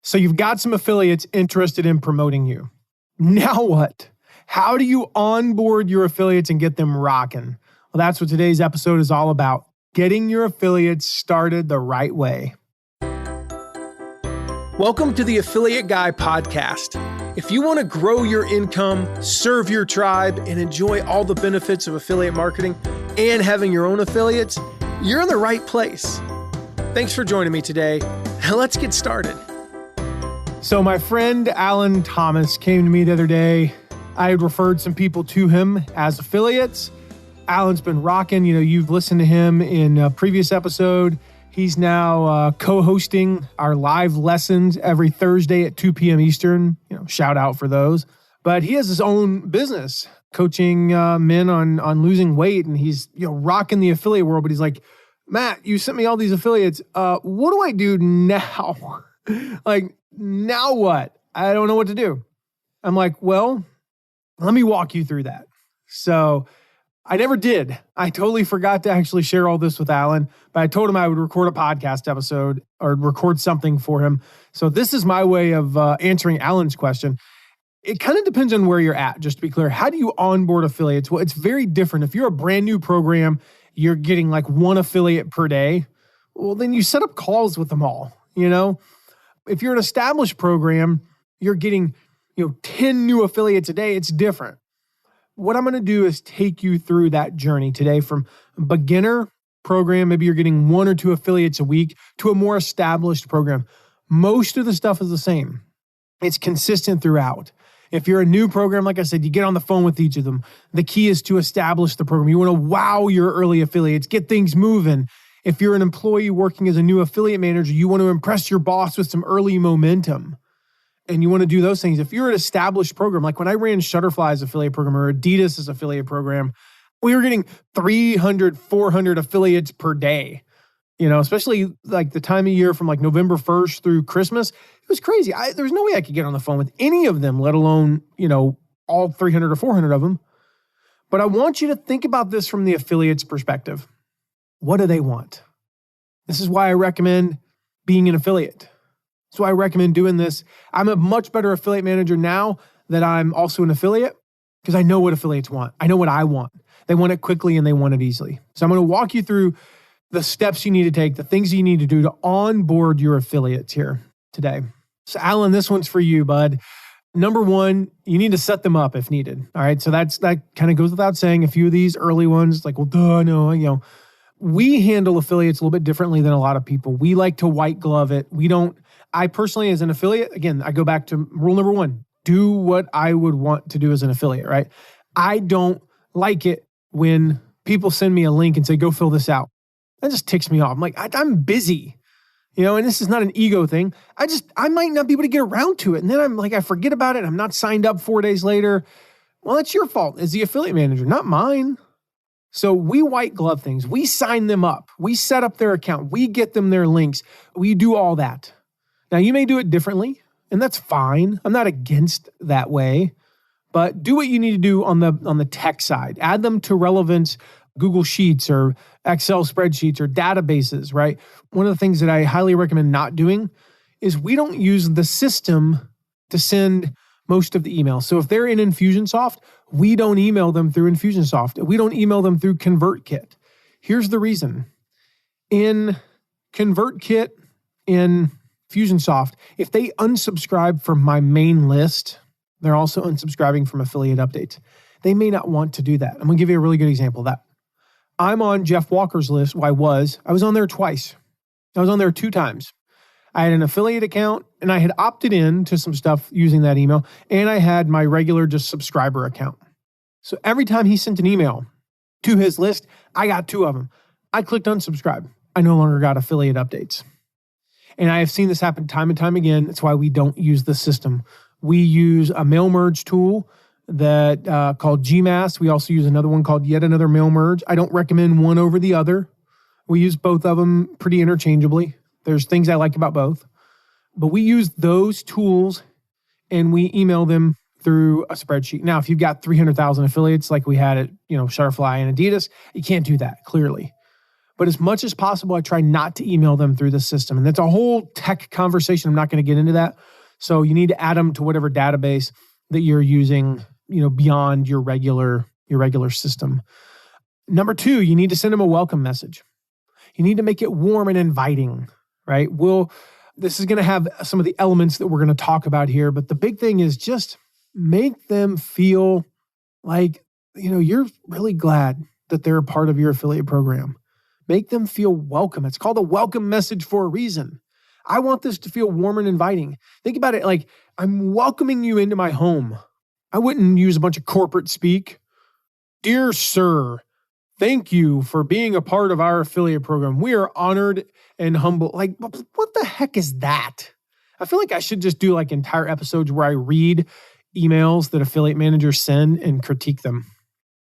So you've got some affiliates interested in promoting you. Now what? How do you onboard your affiliates and get them rocking? Well, that's what today's episode is all about. Getting your affiliates started the right way. Welcome to the Affiliate Guy podcast. If you want to grow your income, serve your tribe, and enjoy all the benefits of affiliate marketing and having your own affiliates, you're in the right place. Thanks for joining me today. Let's get started. So my friend Alan Thomas came to me the other day. I had referred some people to him as affiliates. Alan's been rocking. You've listened to him in a previous episode. He's now co-hosting our live lessons every Thursday at 2 p.m. Eastern. Shout out for those. But he has his own business coaching men on losing weight, and he's rocking the affiliate world. But he's like, Matt, you sent me all these affiliates. What do I do now? Now what? I don't know what to do. I'm like, well, let me walk you through that. So I never did. I totally forgot to actually share all this with Alan, but I told him I would record a podcast episode or record something for him. So this is my way of answering Alan's question. It kind of depends on where you're at, just to be clear. How do you onboard affiliates? Well, it's very different. If you're a brand new program, you're getting like one affiliate per day. Well, then you set up calls with them all, If you're an established program, you're getting, 10 new affiliates a day. It's different. What I'm going to do is take you through that journey today from a beginner program, maybe you're getting 1 or 2 affiliates a week, to a more established program. Most of the stuff is the same. It's consistent throughout. If you're a new program, like I said, you get on the phone with each of them. The key is to establish the program. You want to wow your early affiliates, get things moving. If you're an employee working as a new affiliate manager, you want to impress your boss with some early momentum. And you want to do those things. If you're an established program, like when I ran Shutterfly's affiliate program or Adidas's affiliate program, we were getting 300, 400 affiliates per day. Especially like the time of year from like November 1st through Christmas. It was crazy. There's no way I could get on the phone with any of them, let alone, all 300 or 400 of them. But I want you to think about this from the affiliate's perspective. What do they want? This is why I recommend being an affiliate. That's why I recommend doing this. I'm a much better affiliate manager now that I'm also an affiliate because I know what affiliates want. I know what I want. They want it quickly and they want it easily. So I'm going to walk you through the steps you need to take, the things you need to do to onboard your affiliates here today. So Alan, this one's for you, bud. Number 1, you need to set them up if needed. All right. So that kind of goes without saying. A few of these early ones, like, well, duh, no, we handle affiliates a little bit differently than a lot of people. We like to white glove it. I personally, as an affiliate, again, I go back to rule number 1, do what I would want to do as an affiliate, right? I don't like it when people send me a link and say, go fill this out. That just ticks me off. I'm like, I'm busy, and this is not an ego thing. I might not be able to get around to it. And then I'm like, I forget about it. I'm not signed up 4 days later. Well, that's your fault as the affiliate manager, not mine. So we white glove things. We sign them up. We set up their account. We get them their links. We do all that. Now, you may do it differently, and that's fine. I'm not against that way, but do what you need to do on the tech side. Add them to relevant Google Sheets or Excel spreadsheets or databases, right? One of the things that I highly recommend not doing is we don't use the system to send most of the emails. So if they're in Infusionsoft, we don't email them through Infusionsoft. We don't email them through ConvertKit. Here's the reason. In ConvertKit, in Infusionsoft, if they unsubscribe from my main list, they're also unsubscribing from affiliate updates. They may not want to do that. I'm going to give you a really good example of that. I'm on Jeff Walker's list. I was on there twice. I was on there 2 times. I had an affiliate account and I had opted in to some stuff using that email, and I had my regular just subscriber account. So every time he sent an email to his list, I got 2 of them. I clicked unsubscribe. I no longer got affiliate updates. And I have seen this happen time and time again. That's why we don't use the system. We use a mail merge tool that called GMass. We also use another one called Yet Another Mail Merge. I don't recommend one over the other. We use both of them pretty interchangeably. There's things I like about both. But we use those tools and we email them through a spreadsheet. Now, if you've got 300,000 affiliates like we had at Shutterfly and Adidas, you can't do that, clearly. But as much as possible, I try not to email them through the system. And that's a whole tech conversation. I'm not going to get into that. So you need to add them to whatever database that you're using, beyond your regular system. Number 2, you need to send them a welcome message. You need to make it warm and inviting, right? This is going to have some of the elements that we're going to talk about here, but the big thing is just make them feel like, you're really glad that they're a part of your affiliate program. Make them feel welcome. It's called a welcome message for a reason. I want this to feel warm and inviting. Think about it like I'm welcoming you into my home. I wouldn't use a bunch of corporate speak. Dear sir, thank you for being a part of our affiliate program. We are honored and humble. Like, what the heck is that? I feel like I should just do like entire episodes where I read emails that affiliate managers send and critique them.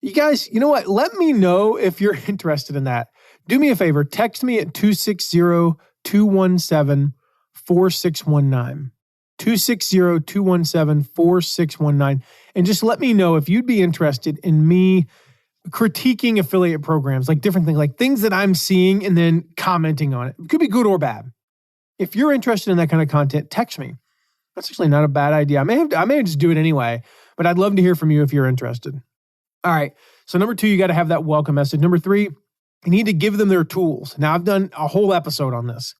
You guys, you know what? Let me know if you're interested in that. Do me a favor. Text me at 260-217-4619. 260-217-4619. And just let me know if you'd be interested in me critiquing affiliate programs, like different things, like things that I'm seeing and then commenting on it. It could be good or bad. If you're interested in that kind of content, text me. That's actually not a bad idea. I may just do it anyway, but I'd love to hear from you if you're interested. All right. So number 2, you got to have that welcome message. Number 3, you need to give them their tools. Now, I've done a whole episode on this.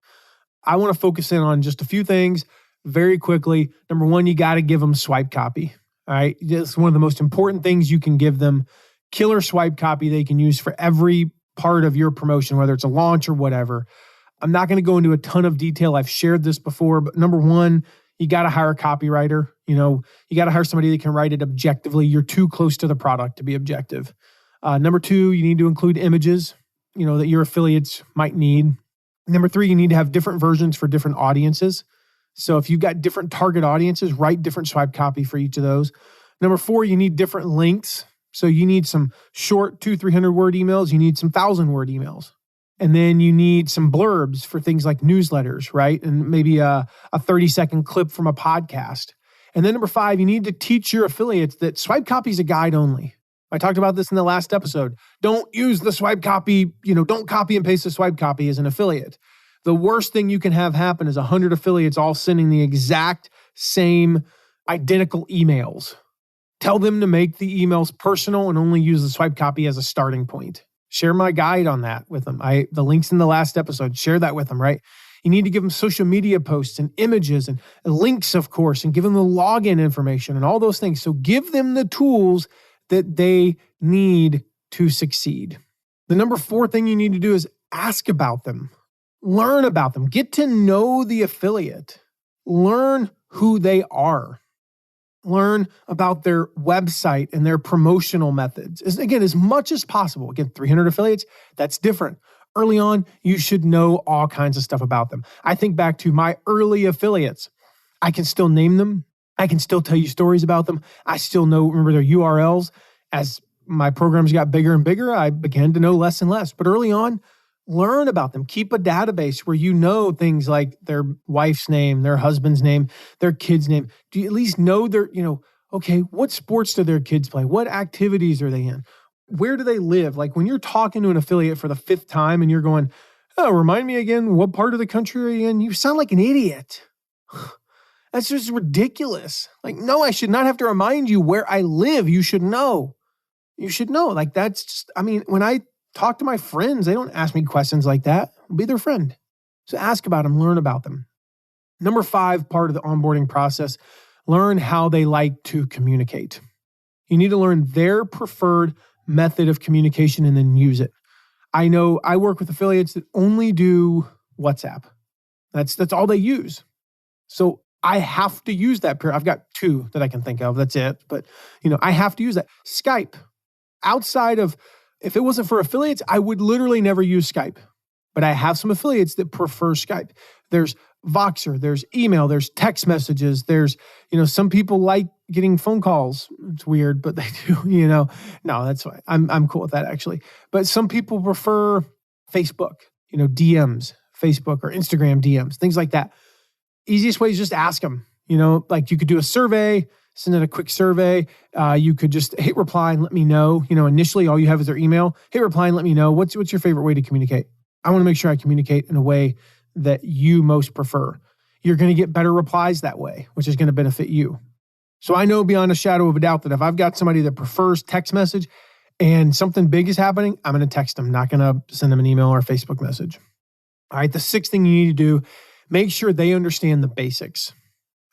I want to focus in on just a few things very quickly. Number 1, you got to give them swipe copy. All right. It's one of the most important things you can give them. Killer swipe copy they can use for every part of your promotion, whether it's a launch or whatever. I'm not going to go into a ton of detail. I've shared this before, but number 1, you got to hire a copywriter. You got to hire somebody that can write it objectively. You're too close to the product to be objective. Number 2, you need to include images, that your affiliates might need. Number 3, you need to have different versions for different audiences. So if you've got different target audiences, write different swipe copy for each of those. Number 4, you need different lengths. So you need some short 200-300 word emails. You need some 1,000-word emails. And then you need some blurbs for things like newsletters, right? And maybe a 30-second clip from a podcast. And then number 5, you need to teach your affiliates that swipe copy is a guide only. I talked about this in the last episode. Don't use the swipe copy, don't copy and paste the swipe copy as an affiliate. The worst thing you can have happen is 100 affiliates all sending the exact same identical emails. Tell them to make the emails personal and only use the swipe copy as a starting point. Share my guide on that with them. The link's in the last episode. Share that with them, right? You need to give them social media posts and images and links, of course, and give them the login information and all those things. So give them the tools that they need to succeed. The number 4 thing you need to do is ask about them. Learn about them. Get to know the affiliate. Learn who they are. Learn about their website and their promotional methods. Again, as much as possible. Again, 300 affiliates, that's different. Early on, you should know all kinds of stuff about them. I think back to my early affiliates. I can still name them. I can still tell you stories about them. I still remember their URLs. As my programs got bigger and bigger, I began to know less and less. But early on, learn about them. Keep a database where you know things like their wife's name, their husband's name, their kid's name. Do you at least know okay, what sports do their kids play? What activities are they in? Where do they live? Like when you're talking to an affiliate for the 5th time and you're going, oh, remind me again, what part of the country are you in? You sound like an idiot. That's just ridiculous. Like, no, I should not have to remind you where I live. You should know. You should know. Like that's just, when I talk to my friends, they don't ask me questions like that. I'll be their friend. So ask about them, learn about them. Number 5 part of the onboarding process, learn how they like to communicate. You need to learn their preferred method of communication and then use it. I know I work with affiliates that only do WhatsApp. That's all they use. So I have to use that. I've got 2 that I can think of. That's it. But, I have to use that. Skype. Outside of, if it wasn't for affiliates, I would literally never use Skype. But I have some affiliates that prefer Skype. There's Voxer, there's email, there's text messages, there's, some people like getting phone calls. It's weird, but they do, No, that's fine. I'm cool with that actually. But some people prefer Facebook, DMs, Facebook or Instagram DMs, things like that. Easiest way is just ask them, like you could do a survey, send in a quick survey. You could just hit reply and let me know. Initially, all you have is their email. Hit reply and let me know. What's your favorite way to communicate? I want to make sure I communicate in a way that you most prefer. You're going to get better replies that way, which is going to benefit you. So I know beyond a shadow of a doubt that if I've got somebody that prefers text message and something big is happening, I'm going to text them, not going to send them an email or a Facebook message. All right, the sixth thing you need to do, make sure they understand the basics.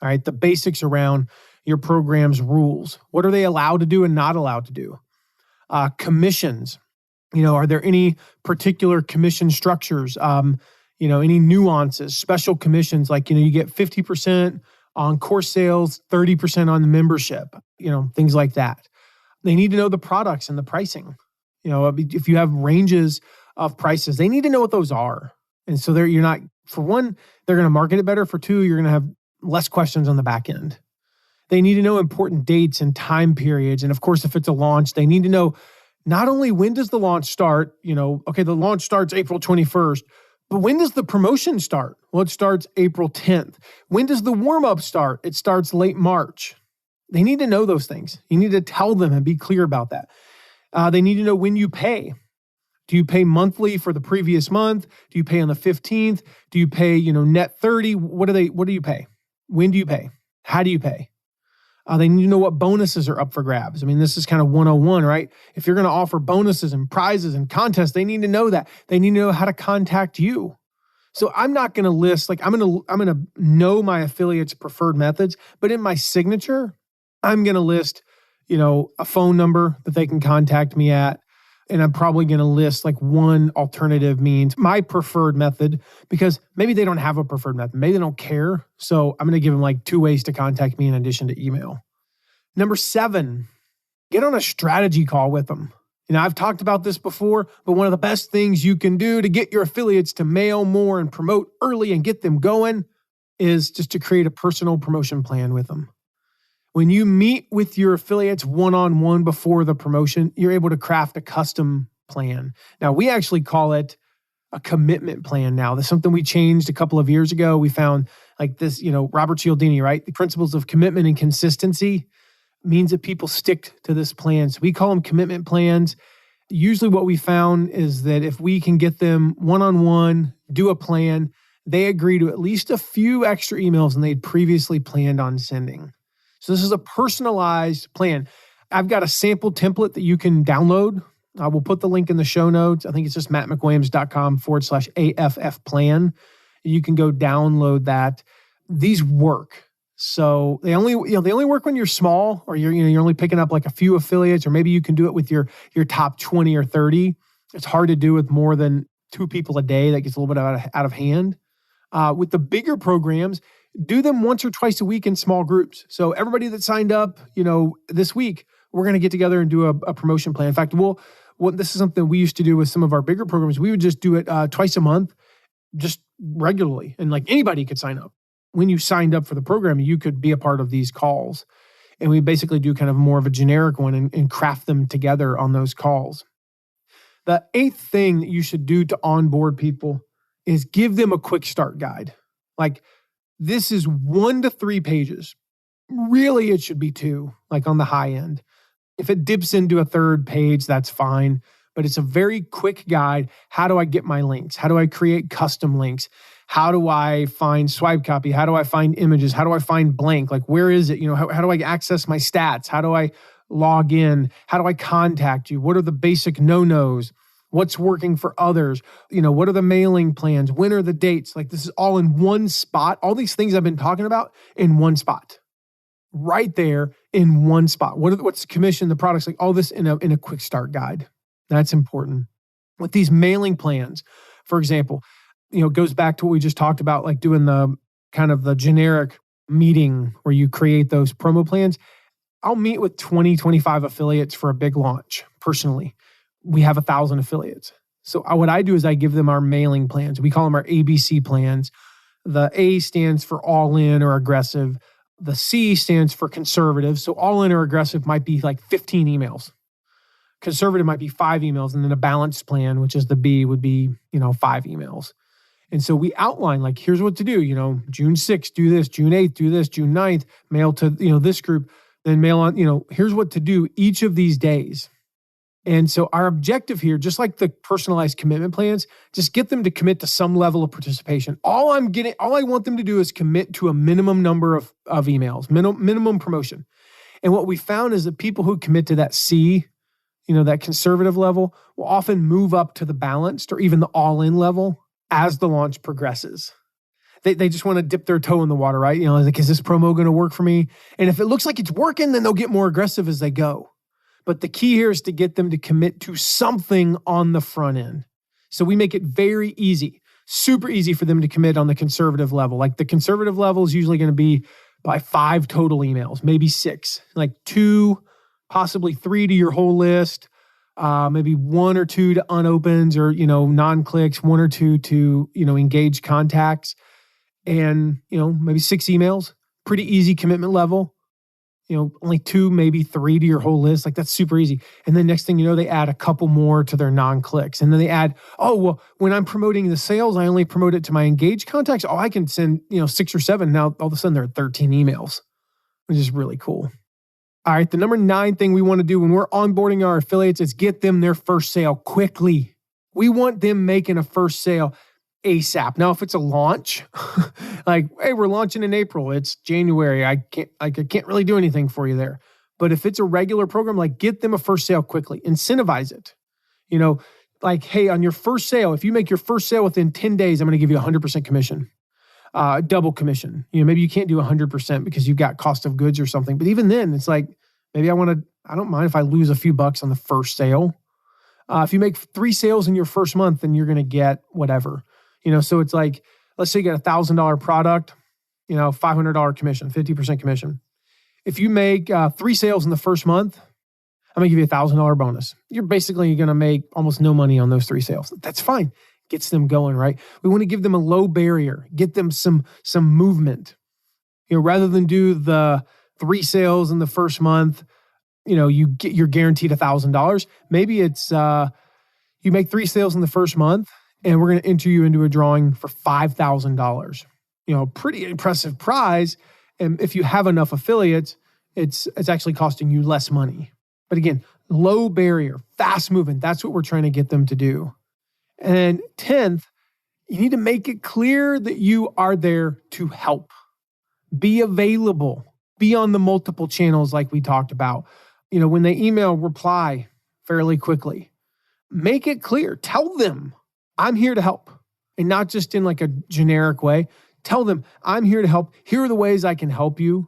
All right, the basics around your program's rules. What are they allowed to do and not allowed to do? Commissions. Are there any particular commission structures? Any nuances, special commissions, like, you get 50% on course sales, 30% on the membership, things like that. They need to know the products and the pricing. If you have ranges of prices, they need to know what those are. And so you're not, for one, they're going to market it better. For two, you're going to have less questions on the back end. They need to know important dates and time periods. And of course, if it's a launch, they need to know not only when does the launch start, the launch starts April 21st, but when does the promotion start? Well, it starts April 10th. When does the warm-up start? It starts late March. They need to know those things. You need to tell them and be clear about that. They need to know when you pay. Do you pay monthly for the previous month? Do you pay on the 15th? Do you pay, net 30? What do you pay? When do you pay? How do you pay? They need to know what bonuses are up for grabs. I mean, this is kind of 101, right? If you're going to offer bonuses and prizes and contests, they need to know that. They need to know how to contact you. So I'm not going to list, I'm going to know my affiliates' preferred methods, but in my signature, I'm going to list, a phone number that they can contact me at. And I'm probably going to list one alternative means, my preferred method, because maybe they don't have a preferred method. Maybe they don't care. So I'm going to give them 2 ways to contact me in addition to email. Number 7, get on a strategy call with them. I've talked about this before, but one of the best things you can do to get your affiliates to mail more and promote early and get them going is just to create a personal promotion plan with them. When you meet with your affiliates one-on-one before the promotion, you're able to craft a custom plan. Now, we actually call it a commitment plan now. That's something we changed a couple of years ago. We found this, Robert Cialdini, right? The principles of commitment and consistency means that people stick to this plan. So we call them commitment plans. Usually what we found is that if we can get them one-on-one, do a plan, they agree to at least a few extra emails than they'd previously planned on sending. So this is a personalized plan. I've got a sample template that you can download. I will put the link in the show notes. I think it's just mattmcwilliams.com/AFF plan. You can go download that. These work. So they only work when you're small, or you're only picking up a few affiliates, or maybe you can do it with your top 20 or 30. It's hard to do with more than 2 people a day. That gets a little bit out of hand. With the bigger programs, do them once or twice a week in small groups. So everybody that signed up, this week, we're going to get together and do a promotion plan. In fact, this is something we used to do with some of our bigger programs. We would just do it twice a month, just regularly. And anybody could sign up. When you signed up for the program, you could be a part of these calls. And we basically do kind of more of a generic one and craft them together on those calls. The 8th thing that you should do to onboard people is give them a quick start guide. This is 1 to 3 pages. Really, it should be 2, on the high end. If it dips into a 3rd page, that's fine. But it's a very quick guide. How do I get my links? How do I create custom links? How do I find swipe copy? How do I find images? How do I find blank? Where is it? How do I access my stats? How do I log in? How do I contact you? What are the basic no-nos? What's working for others? What are the mailing plans? When are the dates? This is all in one spot. All these things I've been talking about in one spot. Right there in one spot. What's the commission, the products, all this in a quick start guide. That's important. With these mailing plans, for example, it goes back to what we just talked about, doing the kind of the generic meeting where you create those promo plans. I'll meet with 20, 25 affiliates for a big launch personally. We have 1,000 affiliates. So what I do is I give them our mailing plans. We call them our ABC plans. The A stands for all in or aggressive. The C stands for conservative. So all in or aggressive might be 15 emails. Conservative might be 5 emails. And then a balanced plan, which is the B, would be, 5 emails. And so we outline, here's what to do. June 6th, do this. June 8th, do this. June 9th, mail to, this group. then mail on, here's what to do each of these days. And so our objective here, just like the personalized commitment plans, just get them to commit to some level of participation. All I want them to do is commit to a minimum number of emails, minimum promotion. And what we found is that people who commit to that C, that conservative level, will often move up to the balanced or even the all-in level as the launch progresses. They just want to dip their toe in the water, right? Like, is this promo going to work for me? And if it looks like it's working, then they'll get more aggressive as they go. But the key here is to get them to commit to something on the front end. So we make it very easy, super easy for them to commit on the conservative level. Like the conservative level is usually going to be by 5 total emails, maybe 6, like 2, possibly 3 to your whole list, maybe 1 or 2 to unopens or, non-clicks, 1 or 2 to, engaged contacts, and, maybe 6 emails, pretty easy commitment level. Only 2, maybe 3 to your whole list. Like that's super easy. And then next thing you know, they add a couple more to their non-clicks. And then they add, when I'm promoting the sales, I only promote it to my engaged contacts. I can send, 6 or 7. Now all of a sudden there are 13 emails, which is really cool. All right. The number 9 thing we want to do when we're onboarding our affiliates is get them their first sale quickly. We want them making a first sale ASAP. Now, if it's a launch, like, hey, we're launching in April, it's January, I can't really do anything for you there. But if it's a regular program, like get them a first sale quickly, incentivize it. Like, hey, on your first sale, if you make your first sale within 10 days, I'm going to give you 100% commission, double commission. Maybe you can't do 100% because you've got cost of goods or something. But even then, it's like, maybe I don't mind if I lose a few bucks on the first sale. If you make 3 sales in your first month, then you're going to get whatever. So it's like, let's say you get a $1,000 product, $500 commission, 50% commission. If you make 3 sales in the first month, I'm going to give you a $1,000 bonus. You're basically going to make almost no money on those 3 sales. That's fine. Gets them going, right? We want to give them a low barrier, get them some movement. Rather than do the 3 sales in the first month, you're guaranteed $1,000. Maybe it's you make 3 sales in the first month, and we're going to enter you into a drawing for $5,000. Pretty impressive prize. And if you have enough affiliates, it's actually costing you less money. But again, low barrier, fast moving. That's what we're trying to get them to do. And 10th, you need to make it clear that you are there to help. Be available. Be on the multiple channels like we talked about. When they email, reply fairly quickly. Make it clear. Tell them, I'm here to help. And not just in like a generic way. Tell them, I'm here to help. Here are the ways I can help you.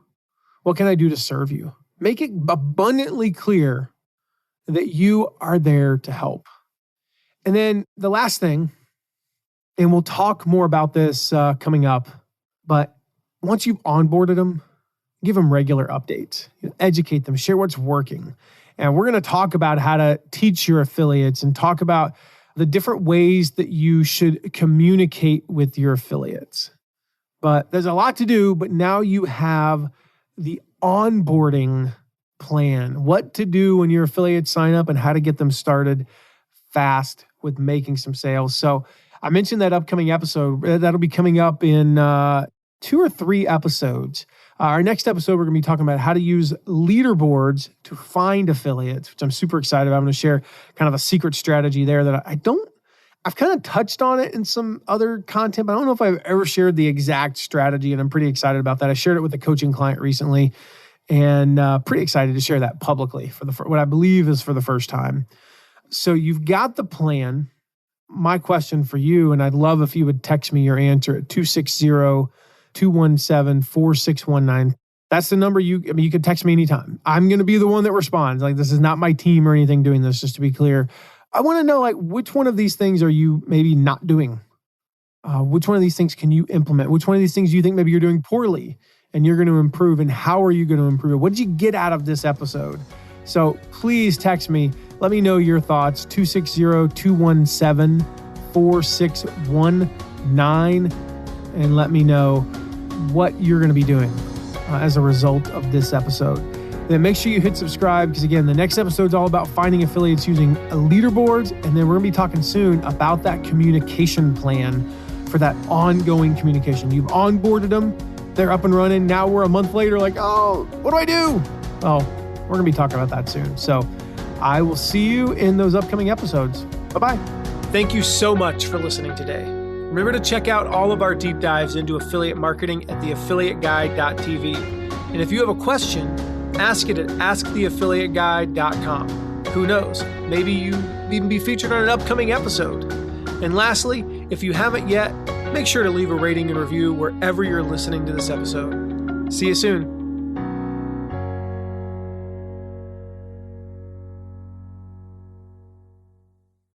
What can I do to serve you? Make it abundantly clear that you are there to help. And then the last thing, and we'll talk more about this coming up, but once you've onboarded them, give them regular updates, educate them, share what's working. And we're going to talk about how to teach your affiliates and talk about the different ways that you should communicate with your affiliates. But there's a lot to do, but now you have the onboarding plan, what to do when your affiliates sign up and how to get them started fast with making some sales. So I mentioned that upcoming episode. That'll be coming up in 2 or 3 episodes. Our next episode, we're going to be talking about how to use leaderboards to find affiliates, which I'm super excited about. I'm going to share kind of a secret strategy there that I've kind of touched on it in some other content, but I don't know if I've ever shared the exact strategy, and I'm pretty excited about that. I shared it with a coaching client recently, and pretty excited to share that publicly for what I believe is for the first time. So you've got the plan. My question for you, and I'd love if you would text me your answer at 260-217-4619. That's the number you could text me anytime. I'm going to be the one that responds. Like, this is not my team or anything doing this, just to be clear. I want to know, like, which one of these things are you maybe not doing? Which one of these things can you implement? Which one of these things do you think maybe you're doing poorly and you're going to improve? And how are you going to improve it? What did you get out of this episode? So please text me. Let me know your thoughts. 260-217-4619. And let me know what you're going to be doing as a result of this episode. Then make sure you hit subscribe, because again, the next episode is all about finding affiliates using leaderboards. And then we're going to be talking soon about that communication plan for that ongoing communication. You've onboarded them. They're up and running. Now we're a month later, like, oh, what do I do? Well, we're going to be talking about that soon. So I will see you in those upcoming episodes. Bye-bye. Thank you so much for listening today. Remember to check out all of our deep dives into affiliate marketing at theaffiliateguy.tv. And if you have a question, ask it at asktheaffiliateguy.com. Who knows? Maybe you even be featured on an upcoming episode. And lastly, if you haven't yet, make sure to leave a rating and review wherever you're listening to this episode. See you soon.